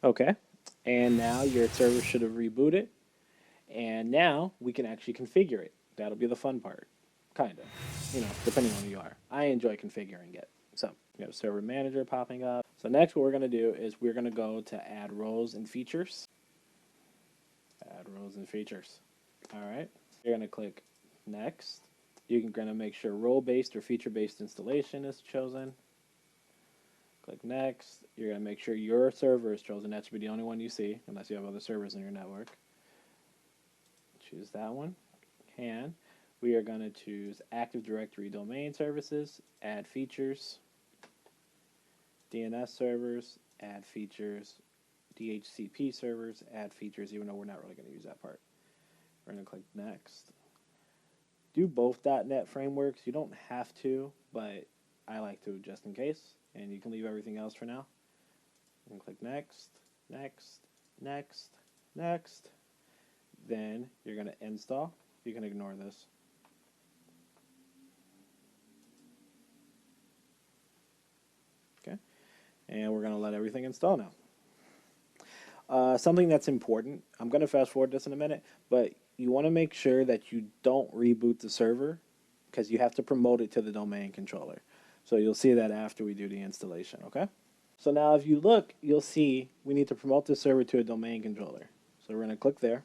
Okay. And now your server should have rebooted. And now we can actually configure it. That'll be the fun part. Kind of. Depending on who you are. I enjoy configuring it. So we have server manager popping up. So next what we're going to do is we're going to go to add roles and features. Add roles and features. All right. You're going to click next. You're going to make sure role-based or feature-based installation is chosen. Click next. You're going to make sure your server is chosen. That should be the only one you see, unless you have other servers in your network. Choose that one. And we are going to choose Active Directory Domain Services, add features, DNS servers, add features, DHCP servers, add features, even though we're not really going to use that part. We're going to click next. Do both .NET frameworks. You don't have to, but I like to just in case. And you can leave everything else for now. And click next, next, next, next. Then you're going to install. You can ignore this. Okay. And we're going to let everything install now. Something that's important, I'm going to fast forward this in a minute, but you want to make sure that you don't reboot the server because you have to promote it to the domain controller. So you'll see that after we do the installation, okay? So now if you look, you'll see we need to promote the server to a domain controller. So we're going to click there.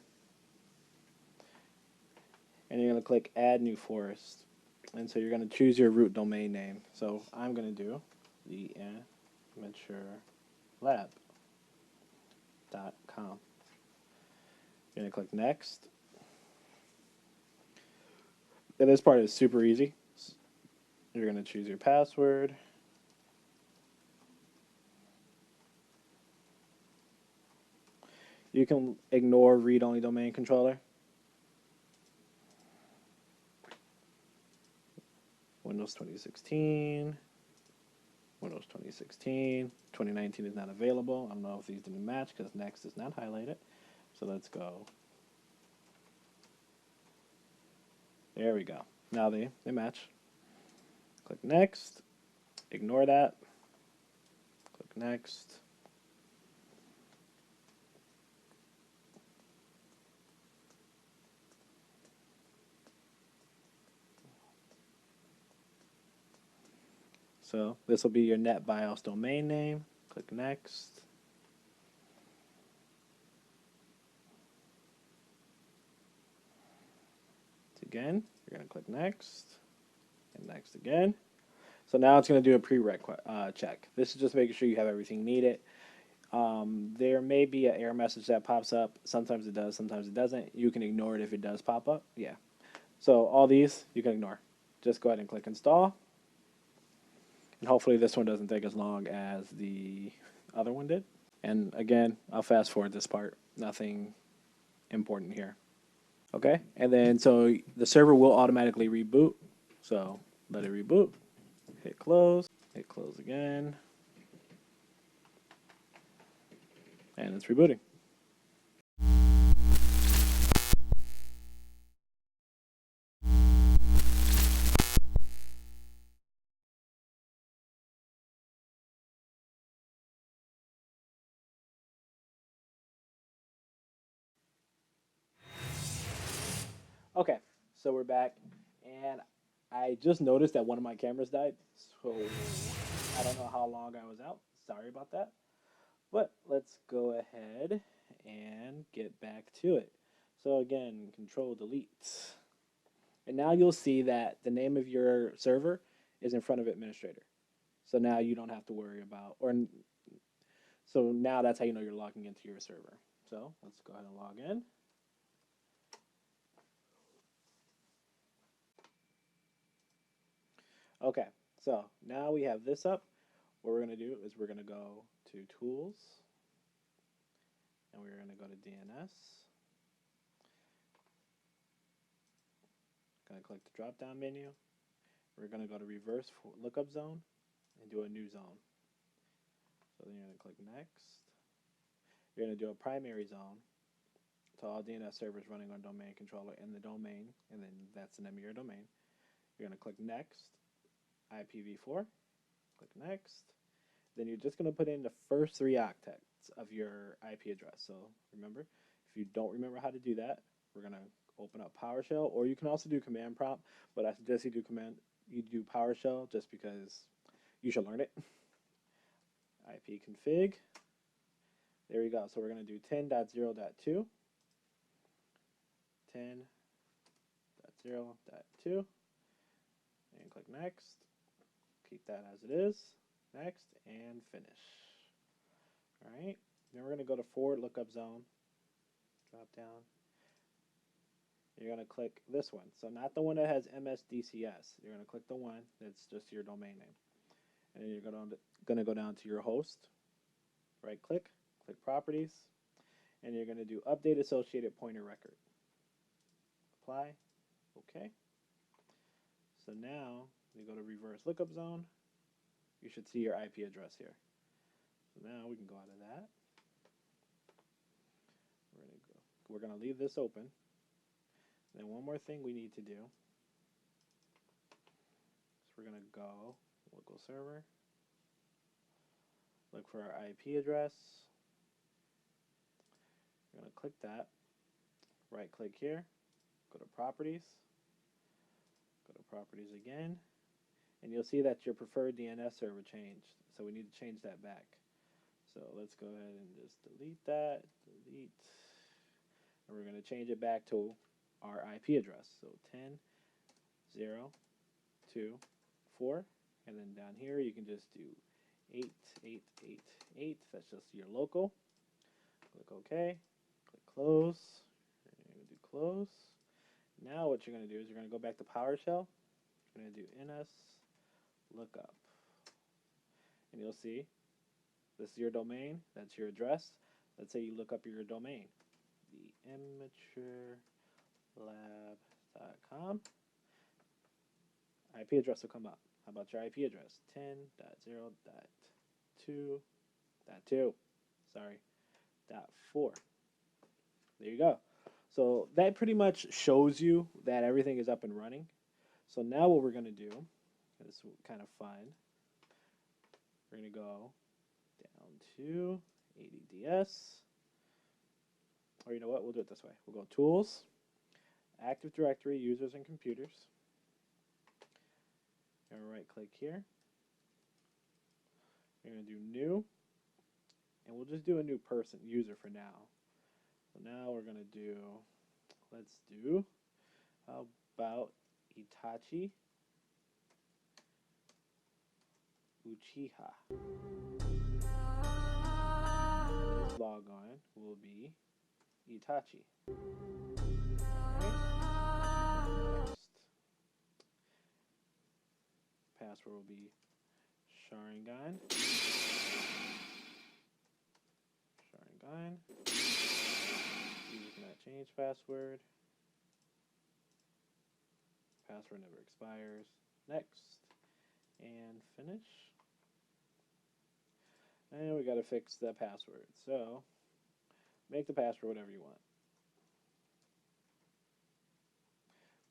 And you're going to click Add New Forest. And so you're going to choose your root domain name. So I'm going to do the amateurlab.com. You're going to click Next. And this part is super easy. You're going to choose your password. You can ignore read-only domain controller. Windows 2016. Windows 2016. 2019 is not available. I don't know if these didn't match because Next is not highlighted. So let's go. There we go. Now they match. Click Next. Ignore that. Click Next. So this will be your NetBIOS domain name. Click Next. Again, you're going to click Next. And Next again. So now it's going to do a prereq check. This is just making sure you have everything needed. There may be an error message that pops up. Sometimes it does, sometimes it doesn't. You can ignore it if it does pop up. Yeah. So all these you can ignore. Just go ahead and click Install. And hopefully this one doesn't take as long as the other one did. And again, I'll fast forward this part. Nothing important here. Okay, and then so the server will automatically reboot. So let it reboot. Hit close again. And it's rebooting. Okay, so we're back, and I just noticed that one of my cameras died, so I don't know how long I was out. Sorry about that. But let's go ahead and get back to it. So again, Control Delete. And now you'll see that the name of your server is in front of administrator. So now you don't have to worry about, so now that's how you know you're logging into your server. So let's go ahead and log in. Okay, so now we have this up. What we're going to do is we're going to go to Tools, and we're going to go to DNS. Going to click the drop-down menu. We're going to go to Reverse Lookup Zone and do a new zone. So then you're going to click Next. You're going to do a primary zone to all DNS servers running on domain controller in the domain, and then that's the name of your domain. You're going to click Next, IPv4, click Next. Then you're just going to put in the first 3 octets. rest of your IP address. So remember, if you don't remember how to do that, we're going to open up PowerShell, or you can also do command prompt, but I suggest you do PowerShell just because you should learn it. IP config. There we go. So we're going to do 10.0.2, 10.0.2, and click next. Keep that as it is. Next, and finish. All right. Then we're going to go to forward lookup zone. Drop down. You're going to click this one. So not the one that has MSDCS. You're going to click the one that's just your domain name. And then you're going to go down to your host. Right click, click properties, and you're going to do update associated pointer record. Apply. Okay. So now you go to reverse lookup zone. You should see your IP address here. So now we can go out of that. We're going to leave this open. Then one more thing we need to do. So we're going to go local server. Look for our IP address. We're going to click that. Right click here. Go to properties. Go to properties again. And you'll see that your preferred DNS server changed. So we need to change that back. So let's go ahead and just delete that. Delete. And we're going to change it back to our IP address. So 10.0.2.4. And then down here you can just do 8888. That's just your local. Click OK. Click close. You're going to do close. Now what you're going to do is you're going to go back to PowerShell. You're going to do ns lookup. And you'll see this is your domain. That's your address. Let's say you look up your domain. theimmaturelab.com. IP address will come up. How about your IP address? 10.0.2.2. Sorry, .4. There you go. So that pretty much shows you that everything is up and running. So now what we're going to do, this is kind of fun, we're going to go down to ADDS. Or you know what, we'll do it this way. We'll go Tools, Active Directory, Users and Computers. You're going to right click here. You're going to do New. And we'll just do a new user for now. So now we're going to do, let's do, how about Itachi Uchiha. This log on will be Itachi. Right. Next. Password will be Sharingan. Sharingan. User cannot change password. Password never expires. Next. And finish. And we got to fix the password. So make the password whatever you want.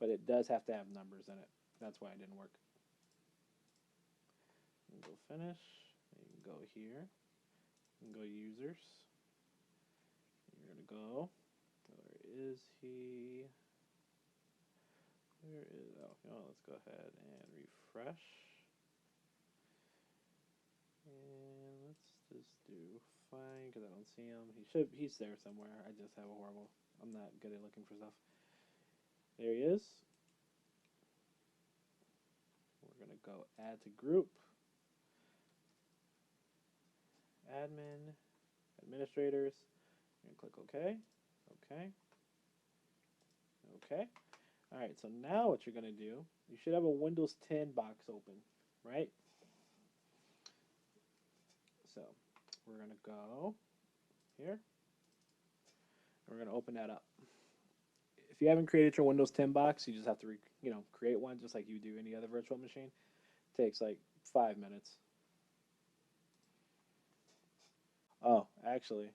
But it does have to have numbers in it. That's why it didn't work. You can go finish. You can go here. You can go users. You're going to go. Where is he? Where is, oh, you know, let's go ahead and refresh. And let's just do fine because I don't see him. He's there somewhere. I just have I'm not good at looking for stuff. There he is. We're going to go add to group. Admin, administrators. You're going to click OK. OK. OK. All right, so now what you're going to do, you should have a Windows 10 box open, right? So we're going to go here. And we're going to open that up. If you haven't created your Windows 10 box, you just have to create one just like you do any other virtual machine. It takes like 5 minutes. Oh, actually,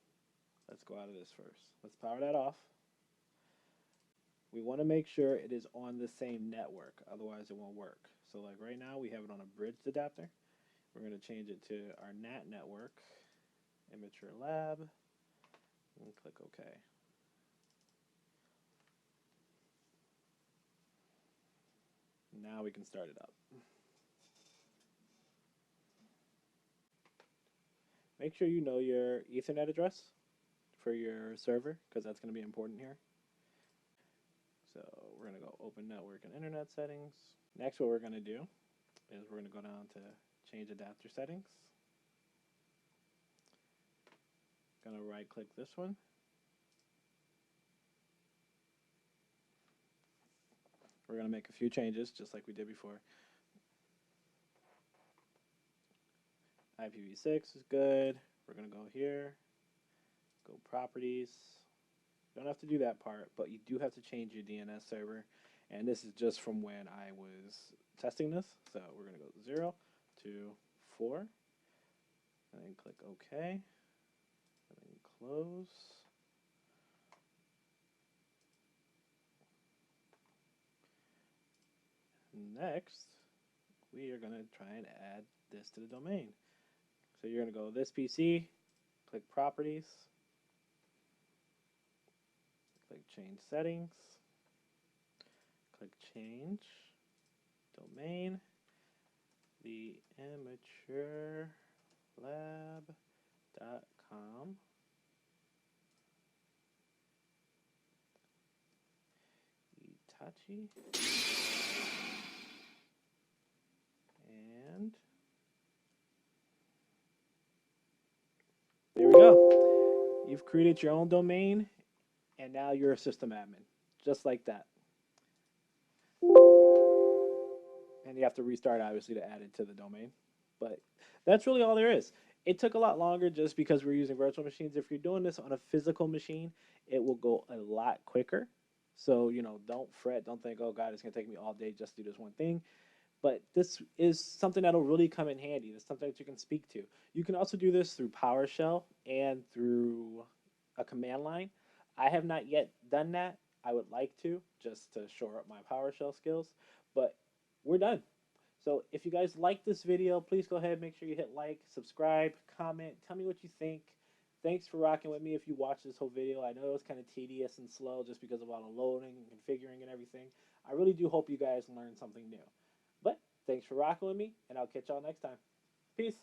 let's go out of this first. Let's power that off. We want to make sure it is on the same network, otherwise it won't work. So like right now we have it on a bridged adapter. We're going to change it to our NAT network, immature lab, and click OK. Now we can start it up. Make sure you know your Ethernet address for your server, because that's going to be important here. So we're going to go Open Network and Internet Settings. Next, what we're going to do is we're going to go down to Change Adapter Settings. Going to right-click this one. We're going to make a few changes, just like we did before. IPv6 is good. We're going to go here, go Properties. You don't have to do that part, but you do have to change your DNS server. And this is just from when I was testing this. So we're going to go 0 to 4, and then click OK, and then close. Next, we are going to try and add this to the domain. So you're going to go this PC, click Properties, click Change Settings, click Change Domain, the immaturelab.com. Itachi. And there we go. You've created your own domain, and now you're a system admin, just like that. And you have to restart, obviously, to add it to the domain. But that's really all there is. It took a lot longer just because we're using virtual machines. If you're doing this on a physical machine, it will go a lot quicker. So, don't fret. Don't think, oh, God, it's going to take me all day just to do this one thing. But this is something that'll really come in handy. It's something that you can speak to. You can also do this through PowerShell and through a command line. I have not yet done that. I would like to, just to shore up my PowerShell skills. But we're done. So if you guys like this video, please go ahead, make sure you hit like, subscribe, comment, tell me what you think. Thanks for rocking with me if you watched this whole video. I know it was kind of tedious and slow just because of all the loading and configuring and everything. I really do hope you guys learned something new. But thanks for rocking with me, and I'll catch y'all next time. Peace.